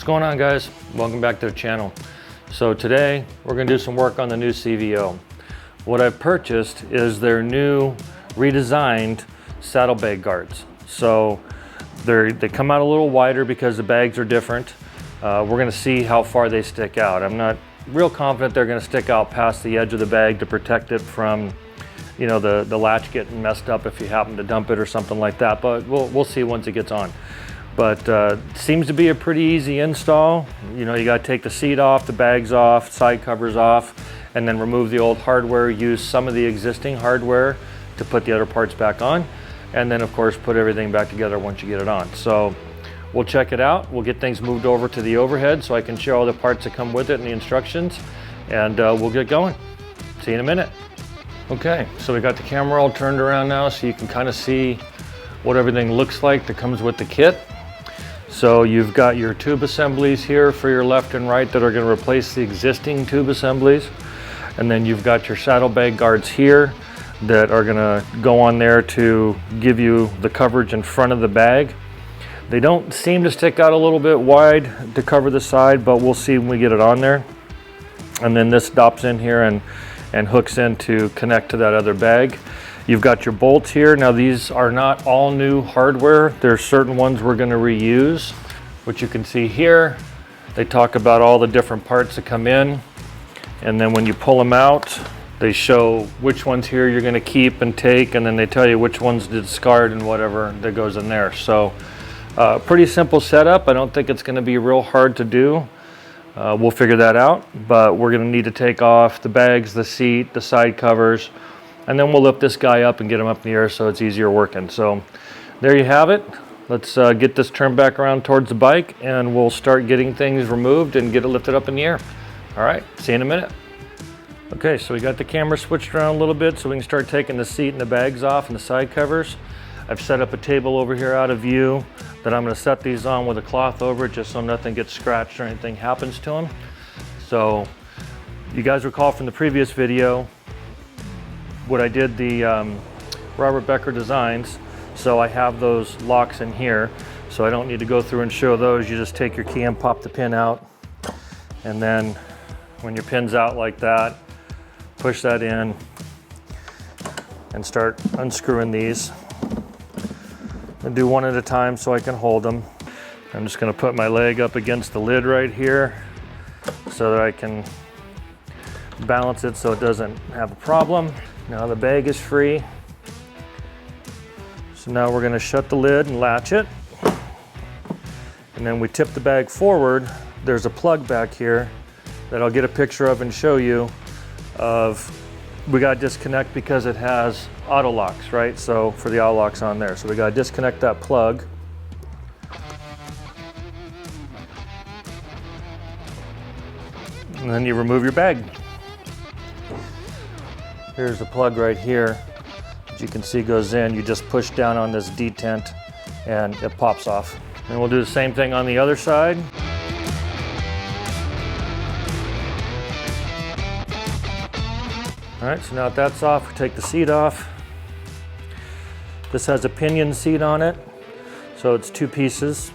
going on, guys? Welcome back to the channel. So today we're going to do some work on the new CVO. What I've purchased is their new redesigned saddlebag guards. So they come out a little wider because the bags are different. We're going to see how far they stick out. I'm not real confident they're going to stick out past the edge of the bag to protect it from, you know, the latch getting messed up if you happen to dump it or something like that, but we'll see once it gets on. But seems to be a pretty easy install. You know, you got to take the seat off, the bags off, side covers off, and then remove the old hardware, use some of the existing hardware to put the other parts back on, and then of course put everything back together once you get it on. So we'll check it out. We'll get things moved over to the overhead so I can show all the parts that come with it and the instructions, and we'll get going. See you in a minute. Okay, so we got the camera all turned around now so you can kind of see what everything looks like that comes with the kit. So you've got your tube assemblies here for your left and right that are going to replace the existing tube assemblies. And then you've got your saddlebag guards here that are going to go on there to give you the coverage in front of the bag. They don't seem to stick out a little bit wide to cover the side, but we'll see when we get it on there. And then this stops in here and hooks in to connect to that other bag. You've got your bolts here. Now these are not all new hardware. There's certain ones we're going to reuse, which you can see here. They talk about all the different parts that come in, and then when you pull them out, they show which ones here you're going to keep and take, and then they tell you which ones to discard and whatever that goes in there. So pretty simple setup. I don't think it's going to be real hard to do. We'll figure that out, but we're going to need to take off the bags, the seat, the side covers, and then we'll lift this guy up and get him up in the air so it's easier working. So there you have it. Let's get this turned back around towards the bike, and we'll start getting things removed and get it lifted up in the air. All right, see you in a minute. Okay, so we got the camera switched around a little bit so we can start taking the seat and the bags off and the side covers. I've set up a table over here out of view that I'm going to set these on with a cloth over it just so nothing gets scratched or anything happens to them. So you guys recall from the previous video what I did the Robert Becker designs, so I have those locks in here, so I don't need to go through and show those. You just take your key and pop the pin out, and then when your pin's out like that, push that in and start unscrewing these. And do one at a time so I can hold them. I'm just going to put my leg up against the lid right here so that I can balance it so it doesn't have a problem. Now the bag is free. So now we're going to shut the lid and latch it. And then we tip the bag forward. There's a plug back here that I'll get a picture of and show you of. We got to disconnect because it has auto locks, right? So for the auto locks on there. So we got to disconnect that plug. And then you remove your bag. Here's the plug right here, as you can see goes in. You just push down on this detent and it pops off. And we'll do the same thing on the other side. All right, so now that that's off, we take the seat off. This has a pinion seat on it, so it's two pieces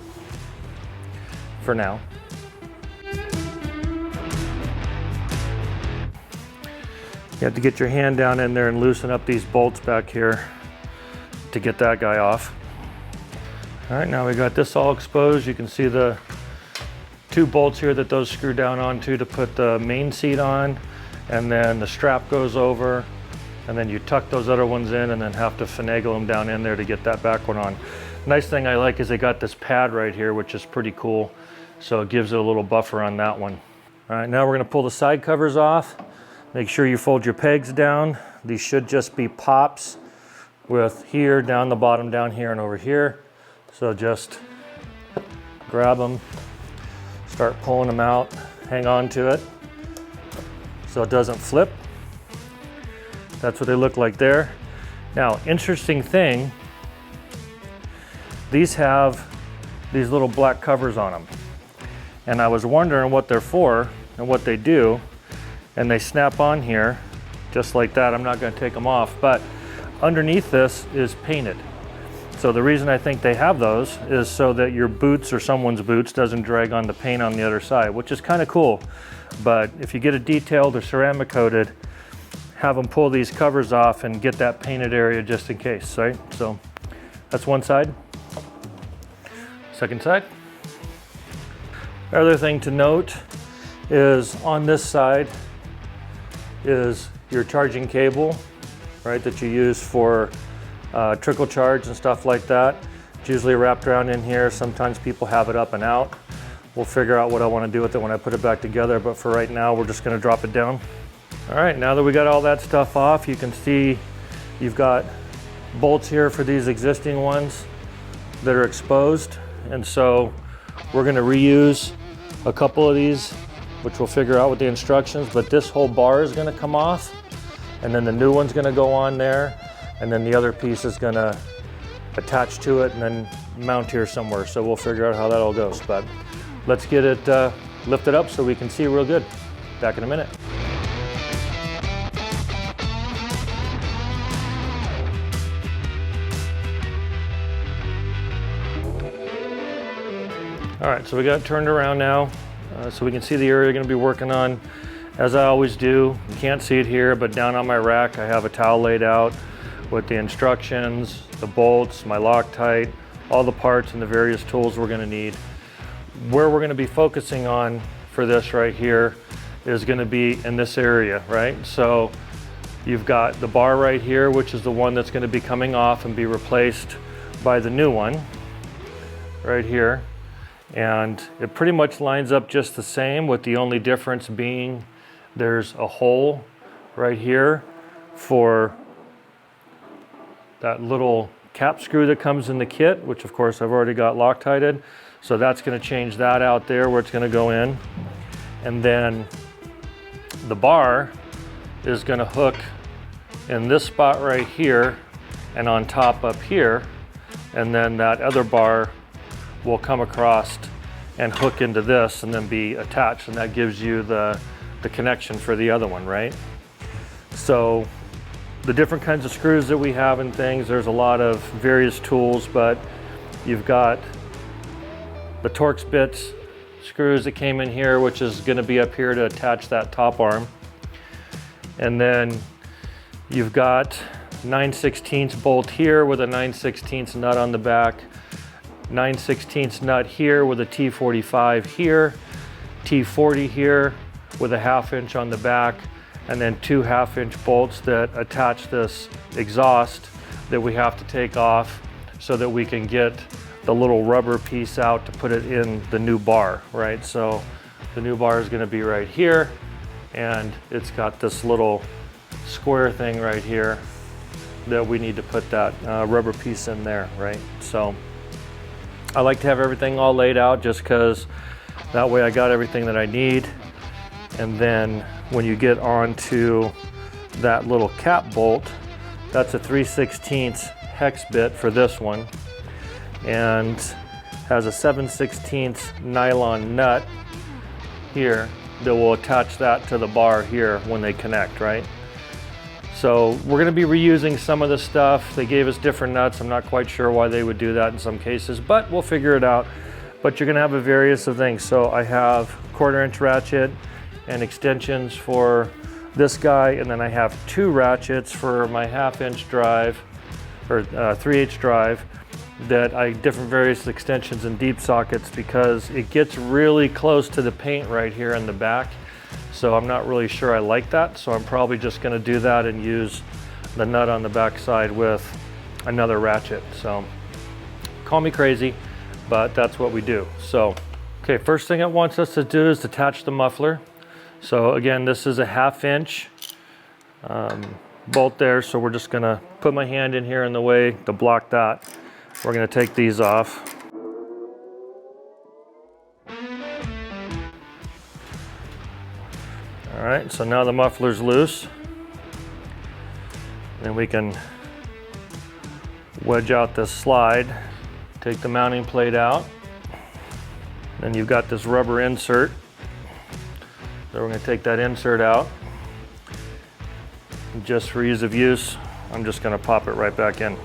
for now. You have to get your hand down in there and loosen up these bolts back here to get that guy off. All right, now we got this all exposed. You can see the two bolts here that those screw down onto to put the main seat on, and then the strap goes over, and then you tuck those other ones in and then have to finagle them down in there to get that back one on. Nice thing I like is they got this pad right here, which is pretty cool. So it gives it a little buffer on that one. All right, now we're gonna pull the side covers off. Make sure you fold your pegs down. These should just be pops with here, down the bottom, down here, and over here. So just grab them, start pulling them out, hang on to it so it doesn't flip. That's what they look like there. Now, interesting thing, these have these little black covers on them. And I was wondering what they're for and what they do. And they snap on here just like that. I'm not going to take them off, but underneath this is painted. So the reason I think they have those is so that your boots or someone's boots doesn't drag on the paint on the other side, which is kind of cool. But if you get it detailed or ceramic coated, have them pull these covers off and get that painted area just in case, right? So that's one side. Second side. Other thing to note is on this side is your charging cable, right, that you use for trickle charge and stuff like that. It's usually wrapped around in here. Sometimes people have it up and out. We'll figure out what I want to do with it when I put it back together, but for right now we're just going to drop it down. All right, now that we got all that stuff off, you can see you've got bolts here for these existing ones that are exposed, and so we're going to reuse a couple of these, which we'll figure out with the instructions, but this whole bar is going to come off, and then the new one's going to go on there, and then the other piece is going to attach to it and then mount here somewhere. So we'll figure out how that all goes, but let's get it lifted up so we can see real good. Back in a minute. All right, so we got it turned around now, so we can see the area we're going to be working on. As I always do, you can't see it here, but down on my rack I have a towel laid out with the instructions, the bolts, my Loctite, all the parts and the various tools we're going to need. Where we're going to be focusing on for this right here is going to be in this area, right? So you've got the bar right here, which is the one that's going to be coming off and be replaced by the new one right here. And it pretty much lines up just the same, with the only difference being there's a hole right here for that little cap screw that comes in the kit, which of course I've already got Loctited. So that's going to change that out there where it's going to go in. And then the bar is going to hook in this spot right here and on top up here. And then that other bar will come across and hook into this and then be attached, and that gives you the connection for the other one, right? So the different kinds of screws that we have and things, there's a lot of various tools, but you've got the Torx bits screws that came in here, which is going to be up here to attach that top arm. And then you've got 9/16 bolt here with a 9/16 nut on the back, 9/16 nut here with a T45 here, T40 here with a 1/2 inch on the back, and then 2 1/2-inch bolts that attach this exhaust that we have to take off so that we can get the little rubber piece out to put it in the new bar, right? So the new bar is going to be right here, and it's got this little square thing right here that we need to put that rubber piece in there, right? So I like to have everything all laid out just because that way I got everything that I need. And then when you get onto that little cap bolt, that's a 3/16 hex bit for this one, and has a 7/16 nylon nut here that will attach that to the bar here when they connect, right? So we're going to be reusing some of the stuff. They gave us different nuts. I'm not quite sure why they would do that in some cases, but we'll figure it out. But you're going to have a various of things. So I have 1/4-inch ratchet and extensions for this guy, and then I have 2 ratchets for my 1/2-inch drive, or 3/8 drive, that I different various extensions and deep sockets, because it gets really close to the paint right here in the back. So I'm not really sure I like that, so I'm probably just going to do that and use the nut on the back side with another ratchet. So call me crazy, but that's what we do. So okay, first thing it wants us to do is attach the muffler. So again, this is a 1/2-inch bolt there, so we're just going to put my hand in here in the way to block that. We're going to take these off. All right, so now the muffler's loose. Then we can wedge out this slide, take the mounting plate out. Then you've got this rubber insert. So we're going to take that insert out. And just for ease of use, I'm just going to pop it right back in.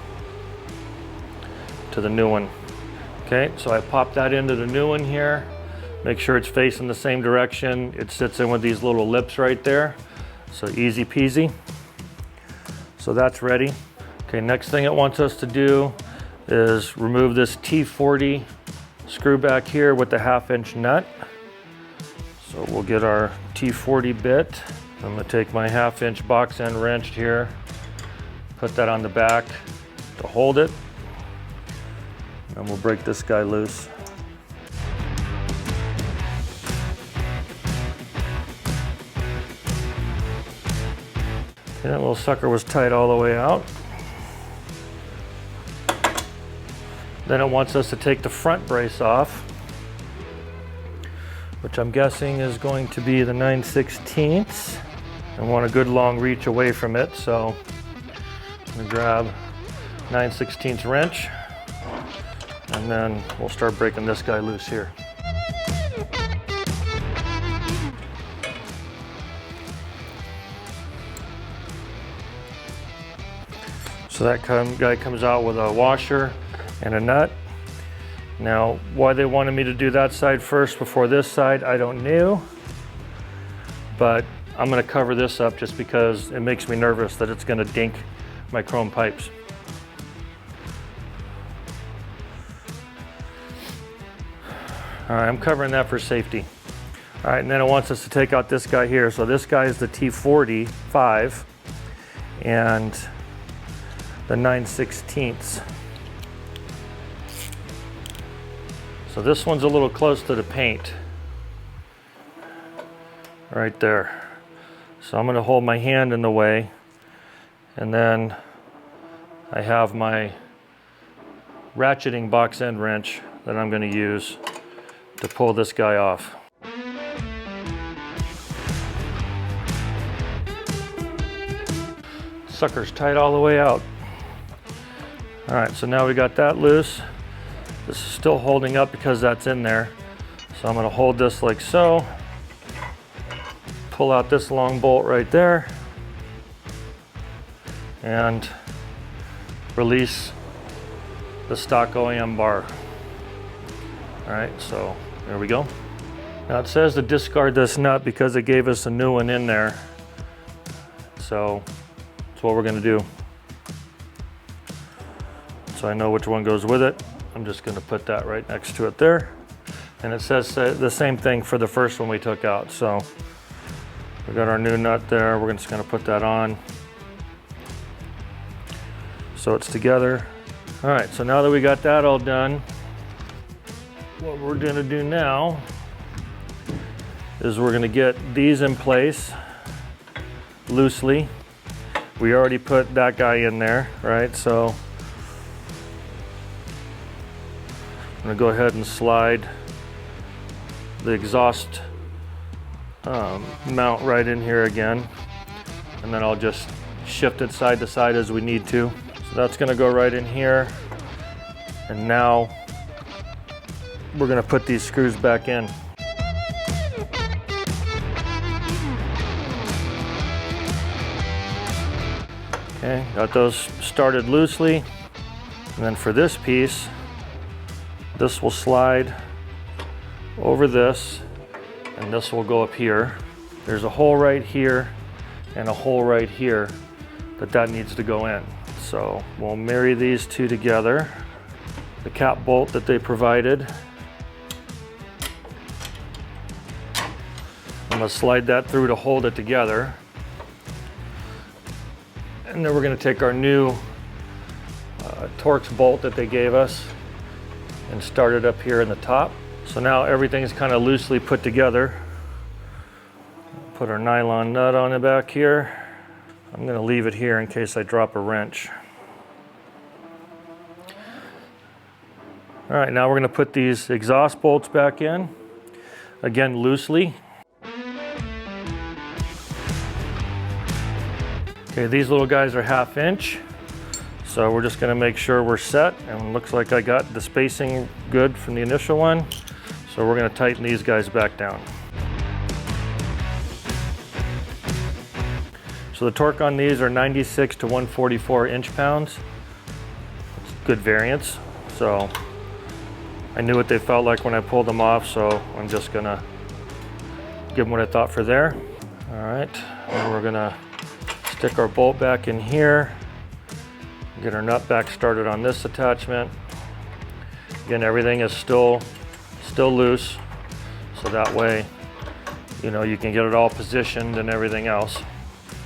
to the new one. Okay, so I pop that into the new one here. Make sure it's facing the same direction. It sits in with these little lips right there. So easy peasy. So that's ready. Okay, next thing it wants us to do is remove this T40 screw back here with the 1/2" nut. So we'll get our T40 bit. I'm gonna take my 1/2" box end wrench here, put that on the back to hold it, and we'll break this guy loose. Okay, that little sucker was tight all the way out. Then it wants us to take the front brace off, which I'm guessing is going to be the 9/16. I want a good long reach away from it, so I'm gonna grab 9/16 wrench, and then we'll start breaking this guy loose here. So that guy comes out with a washer and a nut. Now, why they wanted me to do that side first before this side, I don't know. But I'm gonna cover this up just because it makes me nervous that it's gonna dink my chrome pipes. All right, I'm covering that for safety. All right, and then it wants us to take out this guy here. So this guy is the T45 and the 9/16. So this one's a little close to the paint, right there. So I'm gonna hold my hand in the way, and then I have my ratcheting box end wrench that I'm gonna use to pull this guy off. Sucker's tight all the way out. All right, so now we got that loose. This is still holding up because that's in there. So I'm gonna hold this like so. Pull out this long bolt right there. And release the stock OEM bar. All right, so there we go. Now it says to discard this nut because it gave us a new one in there. So that's what we're gonna do. So I know which one goes with it. I'm just gonna put that right next to it there. And it says the same thing for the first one we took out. So we got our new nut there. We're just gonna put that on. So it's together. All right, so now that we got that all done, what we're gonna do now is we're gonna get these in place loosely. We already put that guy in there, right? So I'm gonna go ahead and slide the exhaust mount right in here again, and then I'll just shift it side to side as we need to. So that's gonna go right in here, and now we're gonna put these screws back in. Okay, got those started loosely, and then for this piece, this will slide over this, and this will go up here. There's a hole right here and a hole right here that needs to go in. So we'll marry these two together. The cap bolt that they provided, I'm gonna slide that through to hold it together. And then we're gonna take our new Torx bolt that they gave us and start it up here in the top. So now everything's kind of loosely put together. Put our nylon nut on the back here. I'm gonna leave it here in case I drop a wrench. All right, now we're gonna put these exhaust bolts back in, again loosely. Okay, these little guys are 1/2 inch. So we're just gonna make sure we're set, and it looks like I got the spacing good from the initial one. So we're gonna tighten these guys back down. So the torque on these are 96 to 144 inch-pounds. It's good variance. So I knew what they felt like when I pulled them off, so I'm just gonna give them what I thought for there. All right, and we're gonna stick our bolt back in here, get our nut back started on this attachment. Again, everything is still loose, so that way, you know, you can get it all positioned and everything else.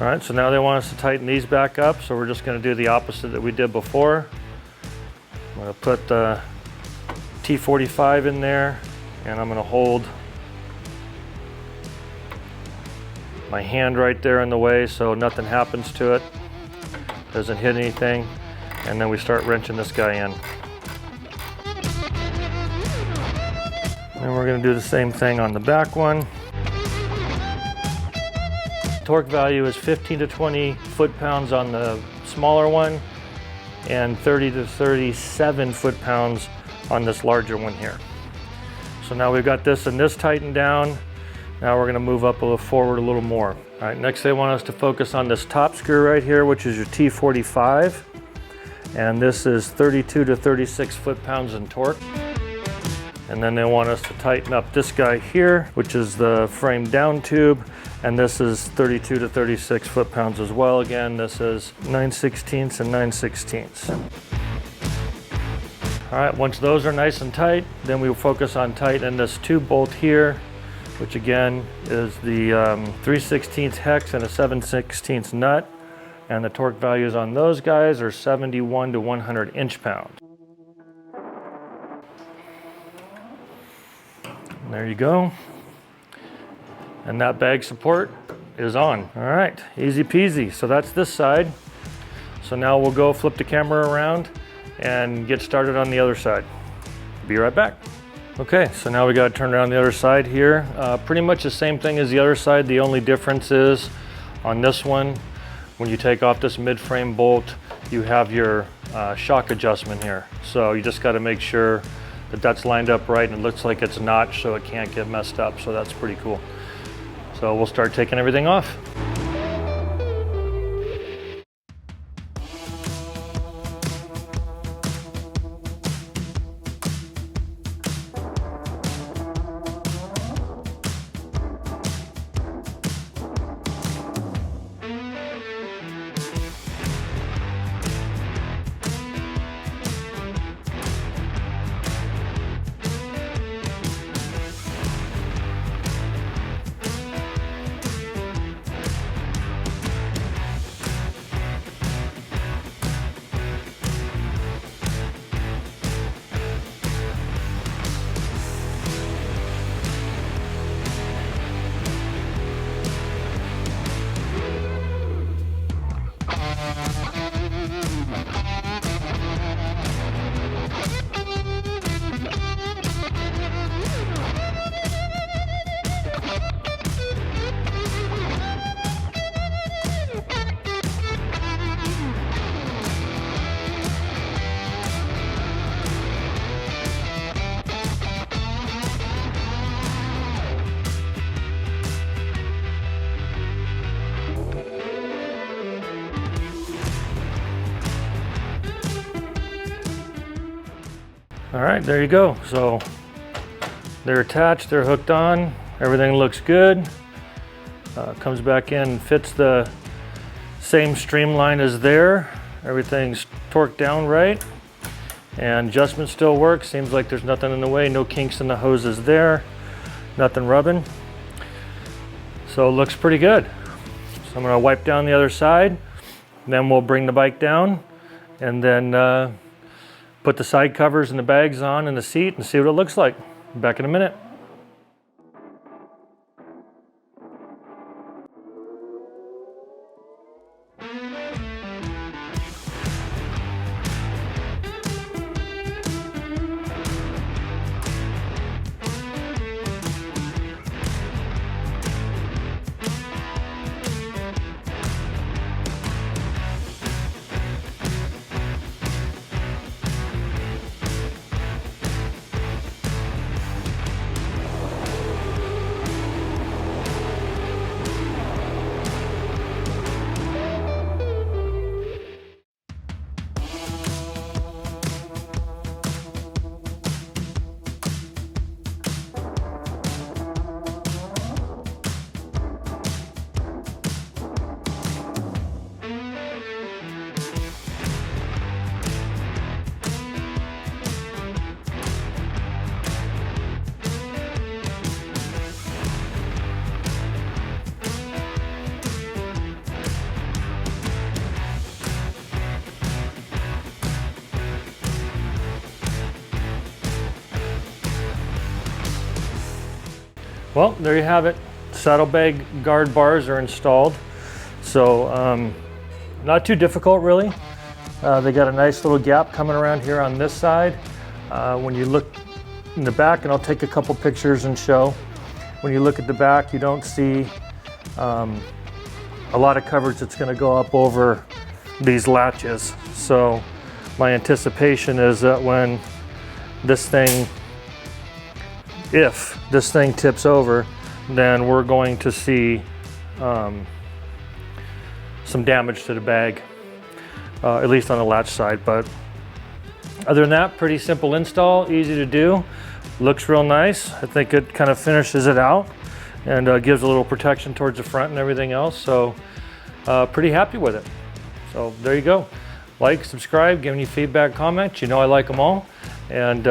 All right, so now they want us to tighten these back up, so we're just gonna do the opposite that we did before. I'm gonna put the T45 in there, and I'm gonna hold my hand right there in the way so nothing happens to it, doesn't hit anything, and then we start wrenching this guy in. And we're gonna do the same thing on the back one. Torque value is 15 to 20 foot-pounds on the smaller one and 30 to 37 foot-pounds on this larger one here. So now we've got this and this tightened down. Now we're gonna move up forward a little more. All right, next they want us to focus on this top screw right here, which is your T45. And this is 32 to 36 foot-pounds in torque. And then they want us to tighten up this guy here, which is the frame down tube. And this is 32 to 36 foot-pounds as well. Again, this is 9/16 and 9/16. All right, once those are nice and tight, then we'll focus on tightening this tube bolt here, which again is the 3/16 hex and a 7/16 nut. And the torque values on those guys are 71 to 100 inch-pounds. There you go. And that bag support is on. All right, easy peasy. So that's this side. So now we'll go flip the camera around and get started on the other side. Be right back. Okay, so now we got to turn around the other side here. Pretty much the same thing as the other side. The only difference is on this one, when you take off this mid-frame bolt, you have your shock adjustment here. So you just got to make sure that that's lined up right and it looks like it's notched so it can't get messed up. So that's pretty cool. So we'll start taking everything off. All right, there you go. So they're attached, they're hooked on, everything looks good. Comes back in, fits the same streamline as there. Everything's torqued down right. And adjustment still works. Seems like there's nothing in the way, no kinks in the hoses there, nothing rubbing. So it looks pretty good. So I'm gonna wipe down the other side, then we'll bring the bike down and then put the side covers and the bags on in the seat and see what it looks like. Back in a minute. Well, there you have it. Saddlebag guard bars are installed. So not too difficult really. They got a nice little gap coming around here on this side. When you look in the back, and I'll take a couple pictures and show. When you look at the back, you don't see a lot of coverage that's going to go up over these latches. So my anticipation is that when this thing, if this thing tips over, then we're going to see some damage to the bag, at least on the latch side. But other than that, pretty simple install, easy to do, looks real nice. I think it kind of finishes it out and gives a little protection towards the front and everything else. So pretty happy with it. So there you go. Like, subscribe, give me feedback, comments. You know I like them all. And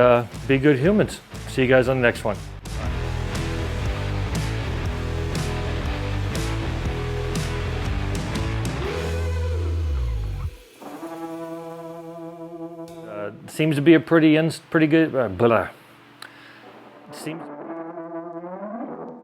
be good humans. See you guys on the next one. Seems to be a pretty good, seems